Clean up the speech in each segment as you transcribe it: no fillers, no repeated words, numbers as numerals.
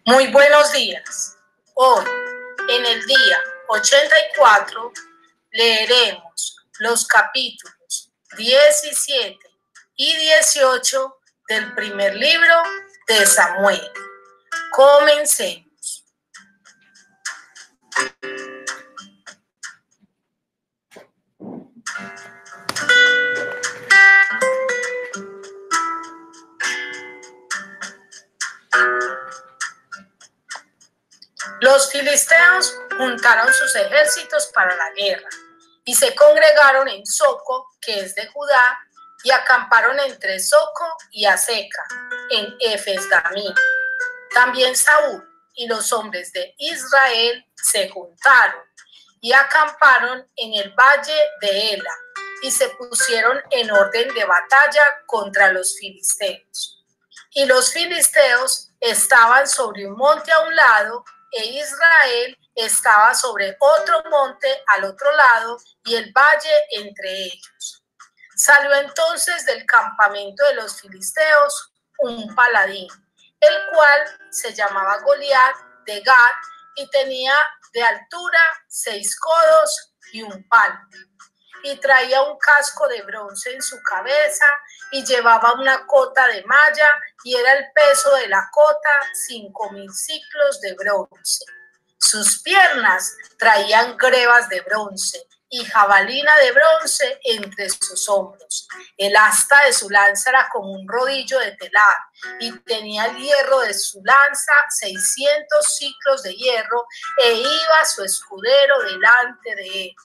Muy buenos días. Hoy, en el día 84, leeremos los capítulos 17 y 18 del primer libro de Samuel. Comencemos. Los filisteos juntaron sus ejércitos para la guerra y se congregaron en Soco, que es de Judá, y acamparon entre Soco y Azeca, en Efes-Damim. También Saúl y los hombres de Israel se juntaron y acamparon en el valle de Ela y se pusieron en orden de batalla contra los filisteos. Y los filisteos estaban sobre un monte a un lado e Israel estaba sobre otro monte al otro lado y el valle entre ellos. Salió entonces del campamento de los filisteos un paladín, el cual se llamaba Goliat de Gat y tenía de altura 6 codos y un palmo. Y traía un casco de bronce en su cabeza y llevaba una cota de malla y era el peso de la cota 5.000 siclos de bronce. Sus piernas traían grebas de bronce y jabalina de bronce entre sus hombros. El asta de su lanza era como un rodillo de telar y tenía el hierro de su lanza 600 siclos de hierro e iba su escudero delante de él.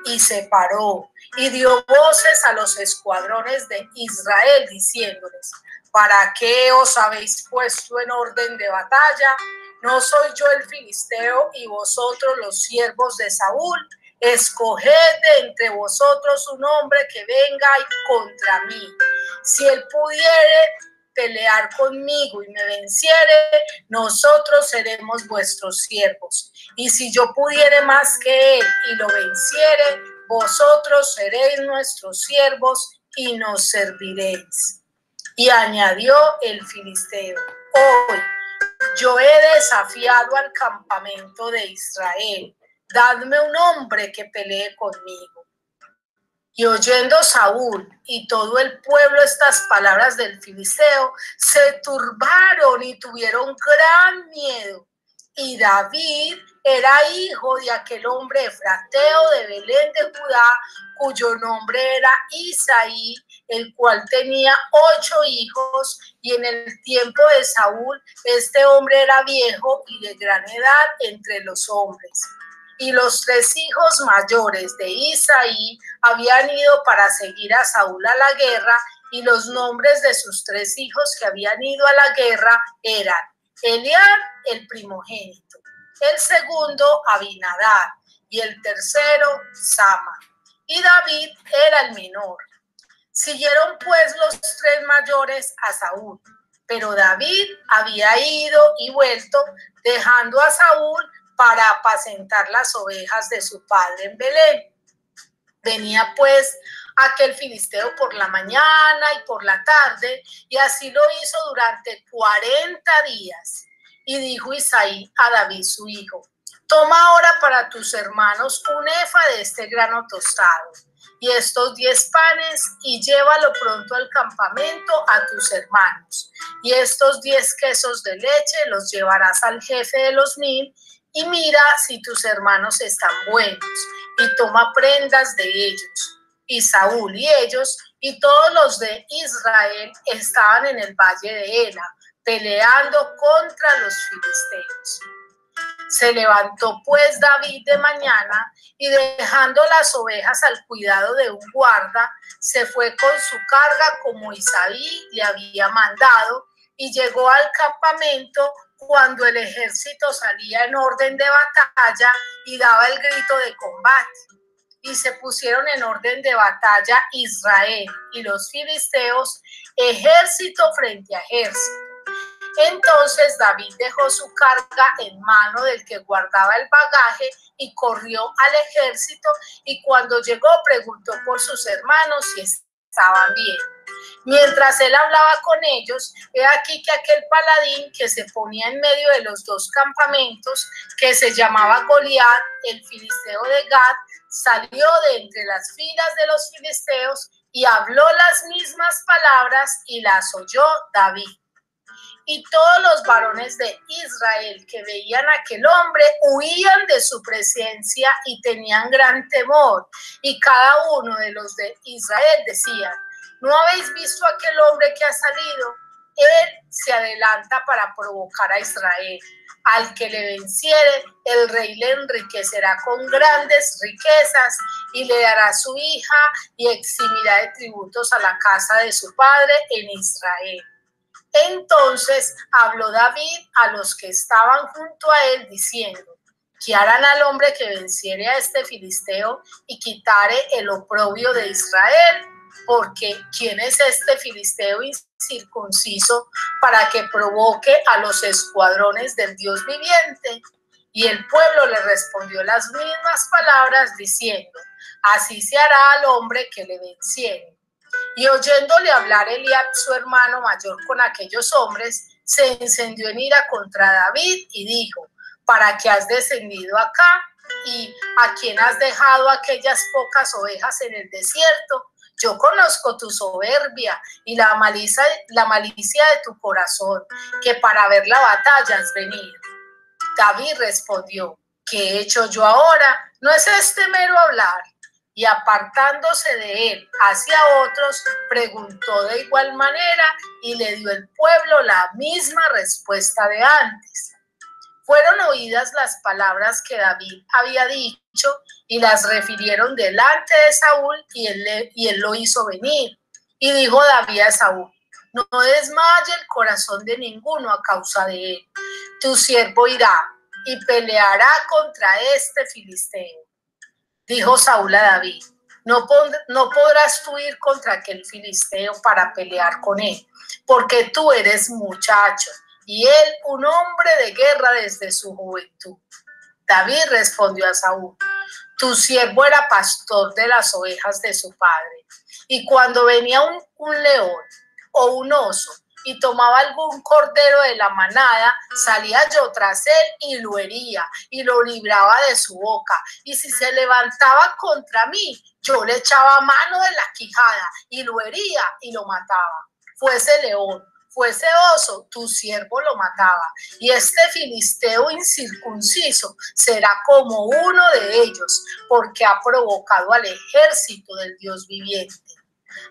Y se paró y dio voces a los escuadrones de Israel diciéndoles: ¿para qué os habéis puesto en orden de batalla? ¿No soy yo el filisteo y vosotros los siervos de Saúl? Escoged de entre vosotros un hombre que venga contra mí. Si él pudiere pelear conmigo y me venciere, nosotros seremos vuestros siervos. Y si yo pudiere más que él y lo venciere, vosotros seréis nuestros siervos y nos serviréis. Y añadió el filisteo: hoy yo he desafiado al campamento de Israel. Dadme un hombre que pelee conmigo. Y oyendo Saúl y todo el pueblo estas palabras del filisteo, se turbaron y tuvieron gran miedo. Y David era hijo de aquel hombre efrateo de Belén de Judá, cuyo nombre era Isaí, el cual tenía 8 hijos, y en el tiempo de Saúl este hombre era viejo y de gran edad entre los hombres. Y los 3 hijos mayores de Isaí habían ido para seguir a Saúl a la guerra, y los nombres de sus 3 hijos que habían ido a la guerra eran Eliab, el primogénito, el segundo Abinadab y el tercero Sama. Y David era el menor. Siguieron pues los 3 mayores a Saúl, pero David había ido y vuelto, dejando a Saúl para apacentar las ovejas de su padre en Belén. Venía pues aquel filisteo por la mañana y por la tarde, y así lo hizo durante 40 días. Y dijo Isaí a David su hijo: toma ahora para tus hermanos un efa de este grano tostado y estos 10 panes, y llévalo pronto al campamento a tus hermanos. Y estos 10 quesos de leche los llevarás al jefe de los 1000, y mira si tus hermanos están buenos, y toma prendas de ellos. Y Saúl y ellos y todos los de Israel estaban en el valle de Ela, peleando contra los filisteos. Se levantó pues David de mañana, y dejando las ovejas al cuidado de un guarda, se fue con su carga como Isaí le había mandado, y llegó al campamento cuando el ejército salía en orden de batalla y daba el grito de combate. Y se pusieron en orden de batalla Israel y los filisteos, ejército frente a ejército. Entonces David dejó su carga en mano del que guardaba el bagaje y corrió al ejército, y cuando llegó preguntó por sus hermanos si estaban bien. Mientras él hablaba con ellos, he aquí que aquel paladín que se ponía en medio de los dos campamentos, que se llamaba Goliat, el filisteo de Gat, salió de entre las filas de los filisteos y habló las mismas palabras y las oyó David. Y todos los varones de Israel que veían a aquel hombre huían de su presencia y tenían gran temor. Y cada uno de los de Israel decía: ¿no habéis visto a aquel hombre que ha salido? Él se adelanta para provocar a Israel. Al que le venciere, el rey le enriquecerá con grandes riquezas y le dará su hija y eximirá de tributos a la casa de su padre en Israel. Entonces habló David a los que estaban junto a él diciendo: ¿qué harán al hombre que venciere a este filisteo y quitare el oprobio de Israel? Porque ¿quién es este filisteo incircunciso para que provoque a los escuadrones del Dios viviente? Y el pueblo le respondió las mismas palabras diciendo: así se hará al hombre que le venciere. Y oyéndole hablar Eliab, su hermano mayor, con aquellos hombres, se encendió en ira contra David y dijo: ¿para qué has descendido acá? ¿Y a quién has dejado aquellas pocas ovejas en el desierto? Yo conozco tu soberbia y la malicia de tu corazón, que para ver la batalla has venido. David respondió: ¿qué he hecho yo ahora? ¿No es este mero hablar? Y apartándose de él hacia otros, preguntó de igual manera y le dio el pueblo la misma respuesta de antes. Fueron oídas las palabras que David había dicho y las refirieron delante de Saúl y él lo hizo venir. Y dijo David a Saúl: no desmaye el corazón de ninguno a causa de él. Tu siervo irá y peleará contra este filisteo. Dijo Saúl a David: no podrás tú ir contra aquel filisteo para pelear con él, porque tú eres muchacho y él un hombre de guerra desde su juventud. David respondió a Saúl: tu siervo era pastor de las ovejas de su padre, y cuando venía un león o un oso y tomaba algún cordero de la manada, salía yo tras él y lo hería y lo libraba de su boca. Y si se levantaba contra mí, yo le echaba mano de la quijada y lo hería y lo mataba. Fuese león, fuese oso, tu siervo lo mataba. Y este filisteo incircunciso será como uno de ellos, porque ha provocado al ejército del Dios viviente.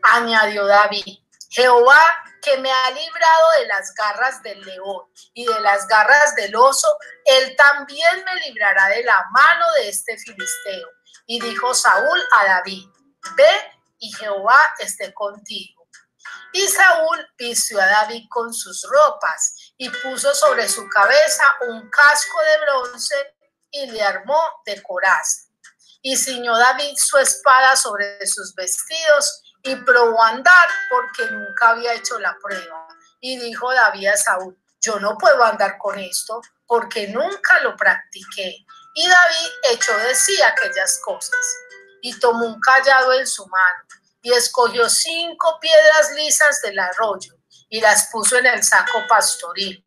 Añadió David: Jehová, que me ha librado de las garras del león y de las garras del oso, él también me librará de la mano de este filisteo. Y dijo Saúl a David: ve y Jehová esté contigo. Y Saúl vistió a David con sus ropas y puso sobre su cabeza un casco de bronce y le armó de coraza. Y ciñó David su espada sobre sus vestidos y probó a andar porque nunca había hecho la prueba. Y dijo David a Saúl: yo no puedo andar con esto porque nunca lo practiqué. Y David echó de sí aquellas cosas y tomó un cayado en su mano y escogió 5 piedras lisas del arroyo y las puso en el saco pastoril,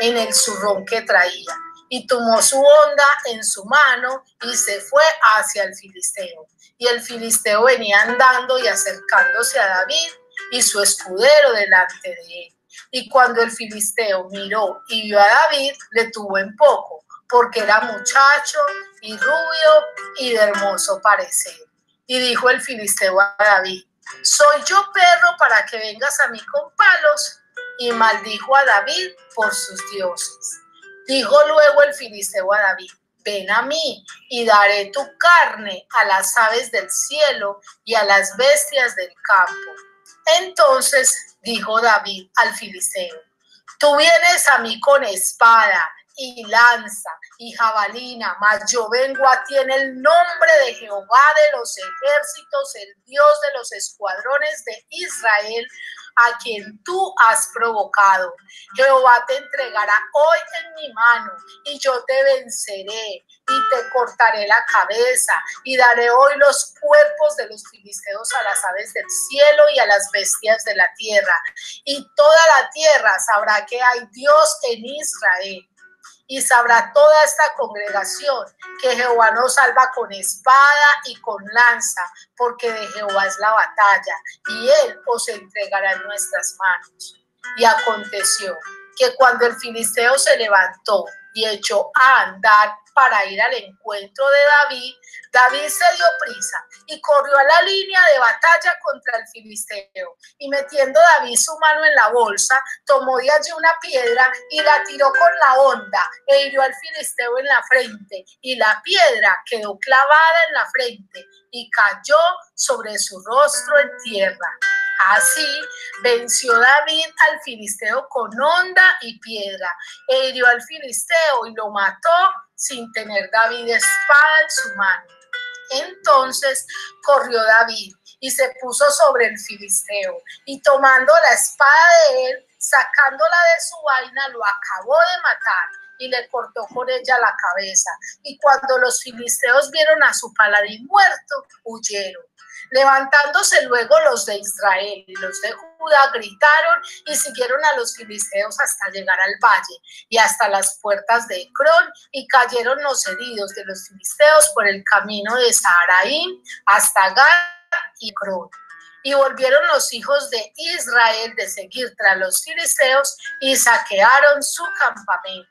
en el zurrón que traía. Y tomó su honda en su mano y se fue hacia el filisteo. Y el filisteo venía andando y acercándose a David y su escudero delante de él. Y cuando el filisteo miró y vio a David, le tuvo en poco, porque era muchacho y rubio y de hermoso parecer. Y dijo el filisteo a David: ¿soy yo perro para que vengas a mí con palos? Y maldijo a David por sus dioses. Dijo luego el filisteo a David: ven a mí y daré tu carne a las aves del cielo y a las bestias del campo. Entonces dijo David al filisteo: tú vienes a mí con espada y lanza y jabalina, mas yo vengo a ti en el nombre de Jehová de los ejércitos, el Dios de los escuadrones de Israel, a quien tú has provocado. Jehová te entregará hoy en mi mano, y yo te venceré, y te cortaré la cabeza, y daré hoy los cuerpos de los filisteos a las aves del cielo y a las bestias de la tierra, y toda la tierra sabrá que hay Dios en Israel. Y sabrá toda esta congregación que Jehová nos salva con espada y con lanza, porque de Jehová es la batalla, y él os entregará en nuestras manos. Y aconteció que cuando el filisteo se levantó y echó a andar para ir al encuentro de David, David se dio prisa y corrió a la línea de batalla contra el filisteo. Y metiendo David su mano en la bolsa, tomó de allí una piedra y la tiró con la honda e hirió al filisteo en la frente. Y la piedra quedó clavada en la frente y cayó sobre su rostro en tierra. Así venció David al filisteo con honda y piedra, e hirió al filisteo y lo mató sin tener David espada en su mano. Entonces corrió David y se puso sobre el filisteo, y tomando la espada de él, sacándola de su vaina, lo acabó de matar y le cortó con ella la cabeza. Y cuando los filisteos vieron a su paladín muerto, huyeron. Levantándose luego los de Israel y los de Judá gritaron y siguieron a los filisteos hasta llegar al valle y hasta las puertas de Ecrón, y cayeron los heridos de los filisteos por el camino de Saharaim hasta Gat y Ecrón. Y volvieron los hijos de Israel de seguir tras los filisteos y saquearon su campamento.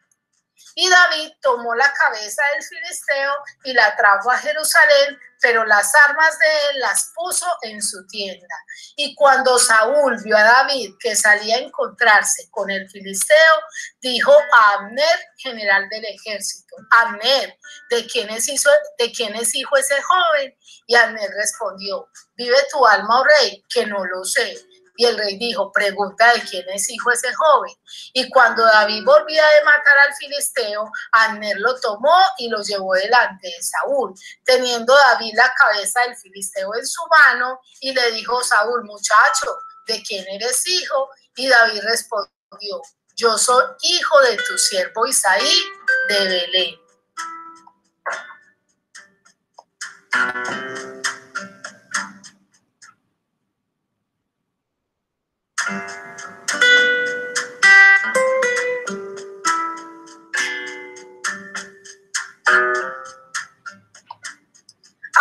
Y David tomó la cabeza del filisteo y la trajo a Jerusalén, pero las armas de él las puso en su tienda. Y cuando Saúl vio a David que salía a encontrarse con el filisteo, dijo a Abner, general del ejército: Abner, ¿de quién es hijo ese joven? Y Abner respondió: vive tu alma, oh rey, que no lo sé. Y el rey dijo: pregunta de quién es hijo ese joven. Y cuando David volvía de matar al filisteo, Abner lo tomó y lo llevó delante de Saúl, teniendo David la cabeza del filisteo en su mano, y le dijo Saúl: muchacho, ¿de quién eres hijo? Y David respondió: yo soy hijo de tu siervo Isaí de Belén.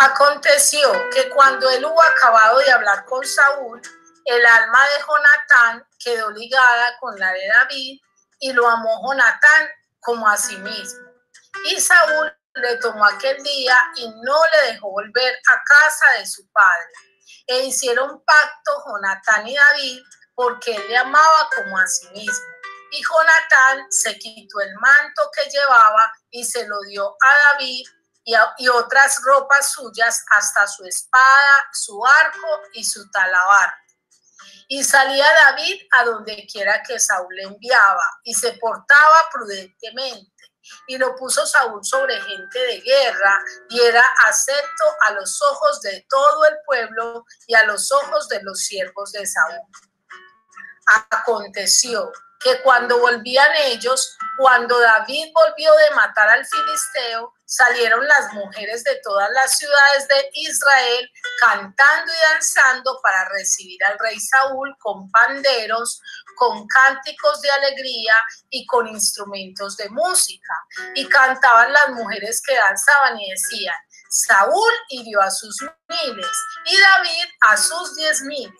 Aconteció que cuando él hubo acabado de hablar con Saúl, el alma de Jonatán quedó ligada con la de David, y lo amó Jonatán como a sí mismo. Y Saúl le tomó aquel día y no le dejó volver a casa de su padre. E hicieron pacto Jonatán y David, porque él le amaba como a sí mismo. Y Jonatán se quitó el manto que llevaba y se lo dio a David, y otras ropas suyas, hasta su espada, su arco y su talabar. Y salía David a donde quiera que Saúl le enviaba, y se portaba prudentemente. Y lo puso Saúl sobre gente de guerra, y era acepto a los ojos de todo el pueblo y a los ojos de los siervos de Saúl. Aconteció que cuando volvían ellos, cuando David volvió de matar al filisteo, salieron las mujeres de todas las ciudades de Israel cantando y danzando para recibir al rey Saúl con panderos, con cánticos de alegría y con instrumentos de música. Y cantaban las mujeres que danzaban y decían: Saúl hirió a sus miles y David a sus 10,000.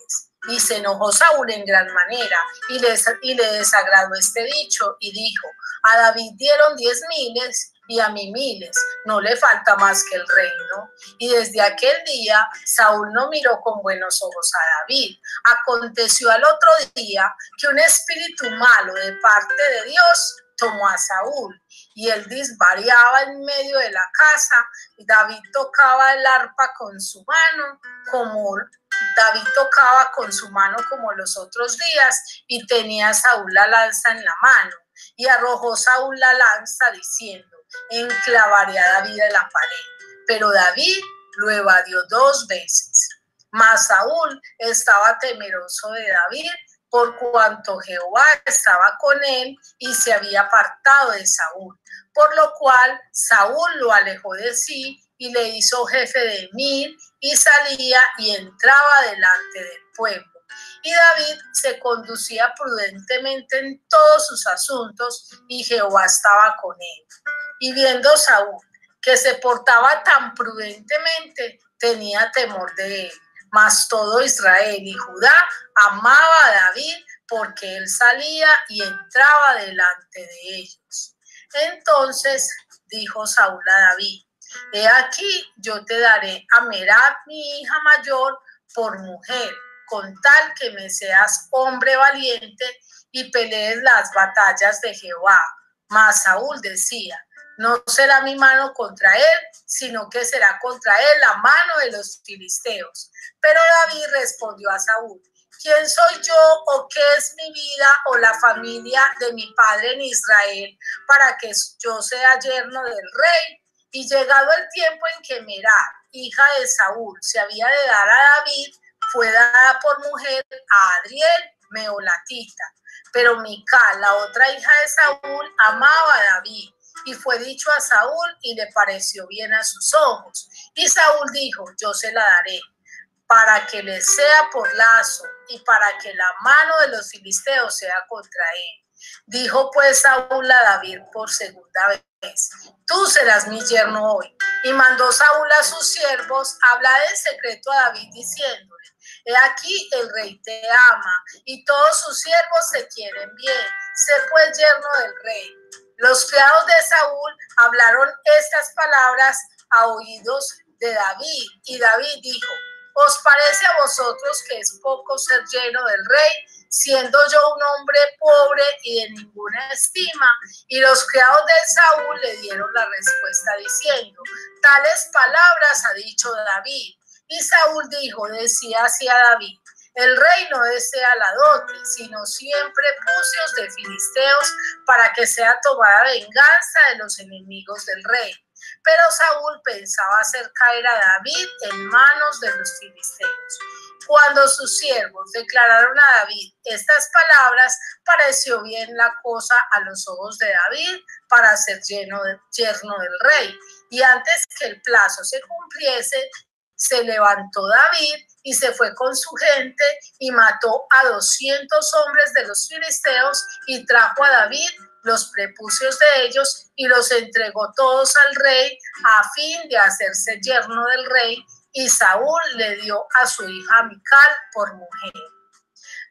Y se enojó Saúl en gran manera y le desagradó este dicho, y dijo: a David dieron 10,000 y a mí 1,000, no le falta más que el reino. Y desde aquel día Saúl no miró con buenos ojos a David. Aconteció al otro día que un espíritu malo de parte de Dios tomó a Saúl, y él disvariaba en medio de la casa. Y David tocaba el arpa con su mano como los otros días, y tenía Saúl la lanza en la mano. y arrojó Saúl la lanza diciendo: enclavaré a David en la pared. Pero David lo evadió 2 veces. Mas Saúl estaba temeroso de David, por cuanto Jehová estaba con él y se había apartado de Saúl. Por lo cual Saúl lo alejó de sí y le hizo jefe de 1000, y salía y entraba delante del pueblo. Y David se conducía prudentemente en todos sus asuntos, y Jehová estaba con él. Y viendo Saúl que se portaba tan prudentemente, tenía temor de él. Mas todo Israel y Judá amaba a David, porque él salía y entraba delante de ellos. Entonces dijo Saúl a David: he aquí, yo te daré a Merab, mi hija mayor, por mujer, con tal que me seas hombre valiente y pelees las batallas de Jehová. Mas Saúl decía: no será mi mano contra él, sino que será contra él la mano de los filisteos. Pero David respondió a Saúl: ¿quién soy yo o qué es mi vida o la familia de mi padre en Israel para que yo sea yerno del rey? Y llegado el tiempo en que Merab, hija de Saúl, se había de dar a David, fue dada por mujer a Adriel, meolatita. Pero Mical, la otra hija de Saúl, amaba a David. Y fue dicho a Saúl y le pareció bien a sus ojos. Y Saúl dijo: yo se la daré, para que le sea por lazo y para que la mano de los filisteos sea contra él. Dijo pues Saúl a David por segunda vez: tú serás mi yerno hoy. Y mandó Saúl a sus siervos hablar en secreto a David diciéndole: he aquí el rey te ama y todos sus siervos se quieren bien. Sé pues yerno del rey. Los criados de Saúl hablaron estas palabras a oídos de David, y David dijo: ¿os parece a vosotros que es poco ser lleno del rey, siendo yo un hombre pobre y de ninguna estima? Y los criados de Saúl le dieron la respuesta diciendo: tales palabras ha dicho David. Y Saúl dijo, decía así a David: el rey no desea la dote, sino siempre pucios de filisteos, para que sea tomada venganza de los enemigos del rey. Pero Saúl pensaba hacer caer a David en manos de los filisteos. Cuando sus siervos declararon a David estas palabras, pareció bien la cosa a los ojos de David para ser yerno del rey. Y antes que el plazo se cumpliese, se levantó David y se fue con su gente y mató a 200 hombres de los filisteos y trajo a David los prepucios de ellos y los entregó todos al rey a fin de hacerse yerno del rey, y Saúl le dio a su hija Mical por mujer.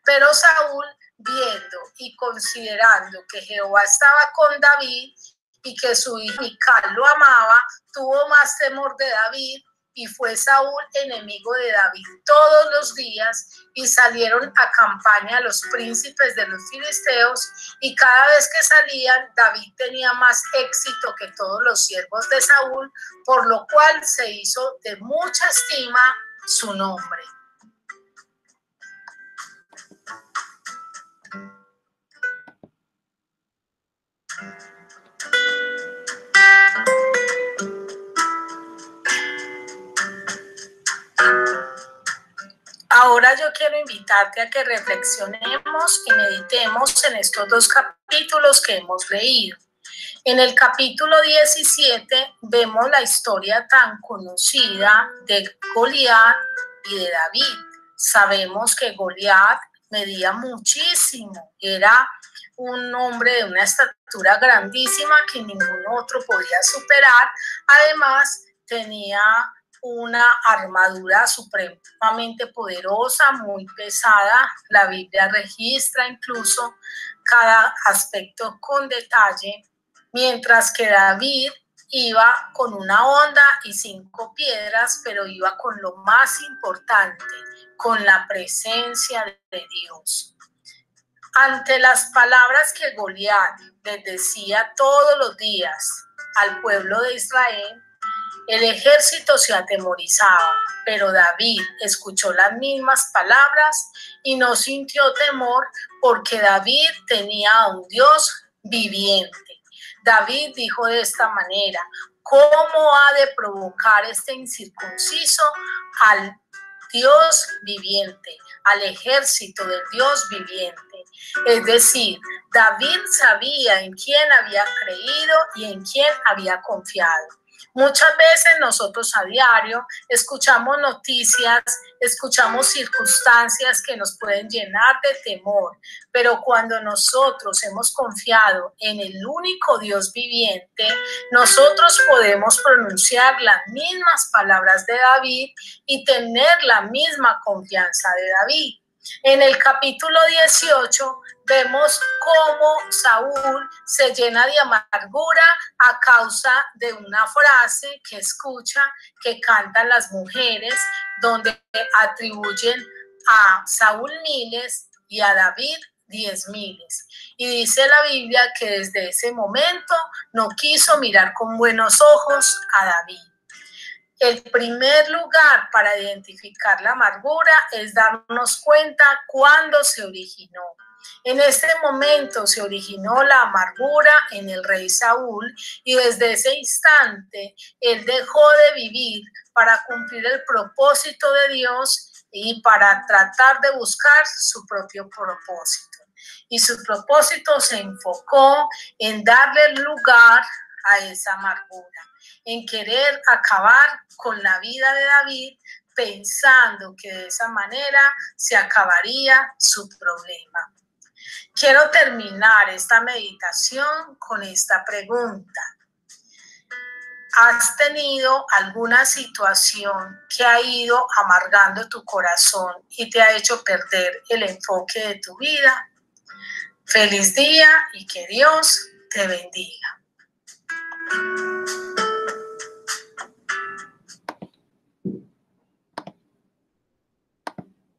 Pero Saúl, viendo y considerando que Jehová estaba con David y que su hija Mical lo amaba, tuvo más temor de David. Y fue Saúl enemigo de David todos los días, y salieron a campaña los príncipes de los filisteos, y cada vez que salían, David tenía más éxito que todos los siervos de Saúl, por lo cual se hizo de mucha estima su nombre. Ahora yo quiero invitarte a que reflexionemos y meditemos en estos 2 capítulos que hemos leído. En el capítulo 17 vemos la historia tan conocida de Goliat y de David. Sabemos que Goliat medía muchísimo, era un hombre de una estatura grandísima que ningún otro podía superar. Además, tenía una armadura supremamente poderosa, muy pesada. La Biblia registra incluso cada aspecto con detalle, mientras que David iba con una honda y 5 piedras, pero iba con lo más importante, con la presencia de Dios. Ante las palabras que Goliat les decía todos los días al pueblo de Israel, el ejército se atemorizaba, pero David escuchó las mismas palabras y no sintió temor, porque David tenía a un Dios viviente. David dijo de esta manera: ¿cómo ha de provocar este incircunciso al Dios viviente, al ejército del Dios viviente? Es decir, David sabía en quién había creído y en quién había confiado. Muchas veces nosotros a diario escuchamos noticias, escuchamos circunstancias que nos pueden llenar de temor, pero cuando nosotros hemos confiado en el único Dios viviente, nosotros podemos pronunciar las mismas palabras de David y tener la misma confianza de David. En el capítulo 18 vemos cómo Saúl se llena de amargura a causa de una frase que escucha, que cantan las mujeres, donde atribuyen a Saúl miles y a David 10,000. Y dice la Biblia que desde ese momento no quiso mirar con buenos ojos a David. El primer lugar para identificar la amargura es darnos cuenta cuándo se originó. En este momento se originó la amargura en el rey Saúl y desde ese instante él dejó de vivir para cumplir el propósito de Dios y para tratar de buscar su propio propósito. Y su propósito se enfocó en darle lugar a esa amargura, en querer acabar con la vida de David, pensando que de esa manera se acabaría su problema. Quiero terminar esta meditación con esta pregunta. ¿Has tenido alguna situación que ha ido amargando tu corazón y te ha hecho perder el enfoque de tu vida? Feliz día y que Dios te bendiga.